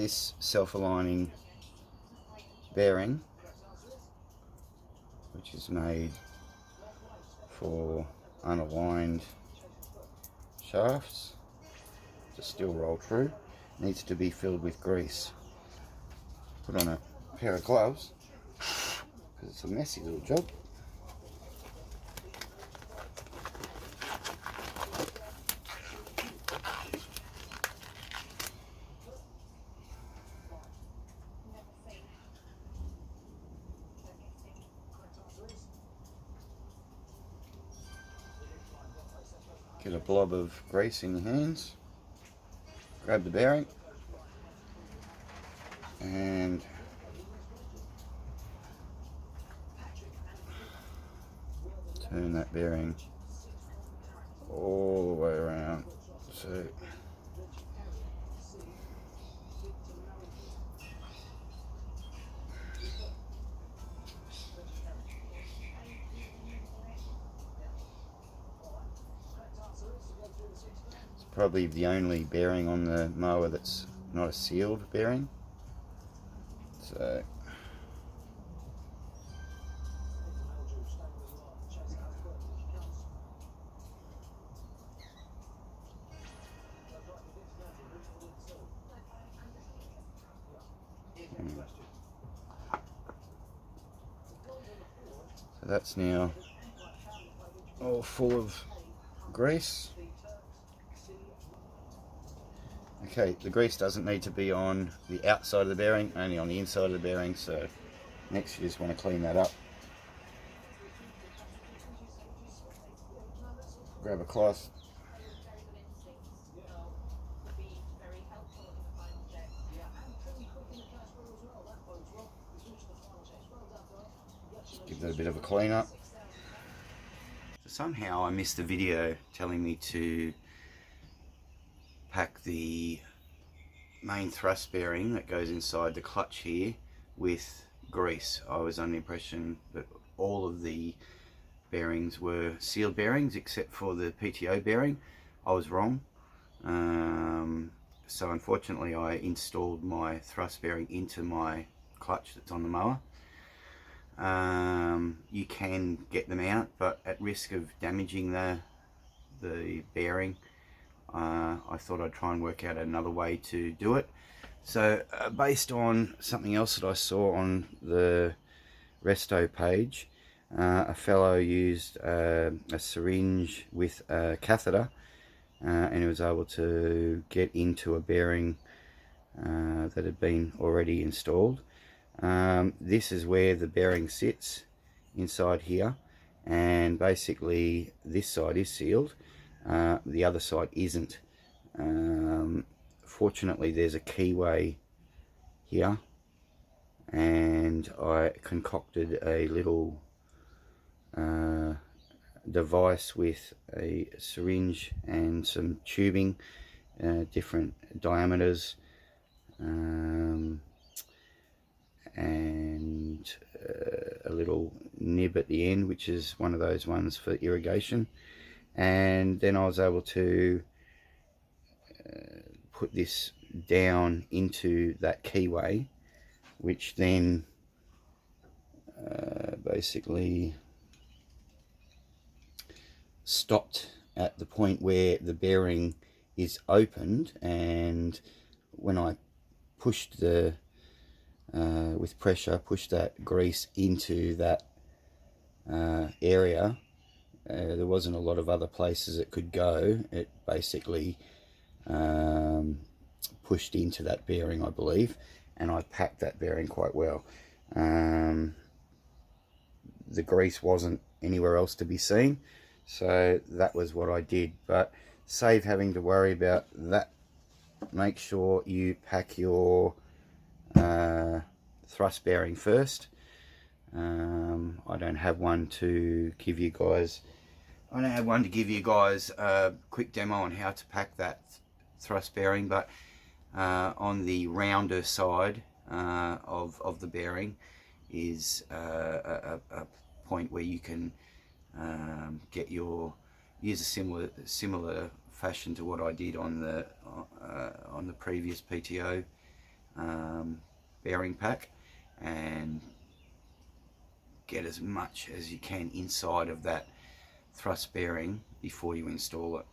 this self-aligning bearing, which is made for unaligned shafts to still roll true, needs to be filled with grease. Put on a pair of gloves because it's a messy little job. Get a blob of grease in your hands, grab the bearing and turn that bearing all the way around. So it's probably the only bearing on the mower that's not a sealed bearing. So that's now all full of grease. Okay, the grease doesn't need to be on the outside of the bearing, only on the inside of the bearing, so next you just want to clean that up. Grab a cloth, give that a bit of a clean up. Somehow I missed the video telling me to pack the main thrust bearing that goes inside the clutch here with grease. I was under the impression that all of the bearings were sealed bearings except for the PTO bearing. I was wrong. So unfortunately I installed my thrust bearing into my clutch that's on the mower. You can get them out, but at risk of damaging the bearing, I thought I'd try and work out another way to do it. So based on something else that I saw on the resto page, a fellow used a syringe with a catheter and he was able to get into a bearing that had been already installed. This is where the bearing sits, inside here, and basically this side is sealed, the other side isn't. Fortunately there's a keyway here, and I concocted a little device with a syringe and some tubing, different diameters, and a little nib at the end, which is one of those ones for irrigation. And then I was able to put this down into that keyway, which then basically stopped at the point where the bearing is opened, and when I pushed the with pressure, pushed that grease into that area, there wasn't a lot of other places it could go. It basically pushed into that bearing, I believe, and I packed that bearing quite well. The grease wasn't anywhere else to be seen, so that was what I did. But save having to worry about that, make sure you pack your thrust bearing first. I don't have one to give you guys. I don't have one to give you guys a quick demo on how to pack that thrust bearing, but on the rounder side of the bearing is a point where you can use a similar fashion to what I did on the previous PTO bearing pack and get as much as you can inside of that thrust bearing before you install it.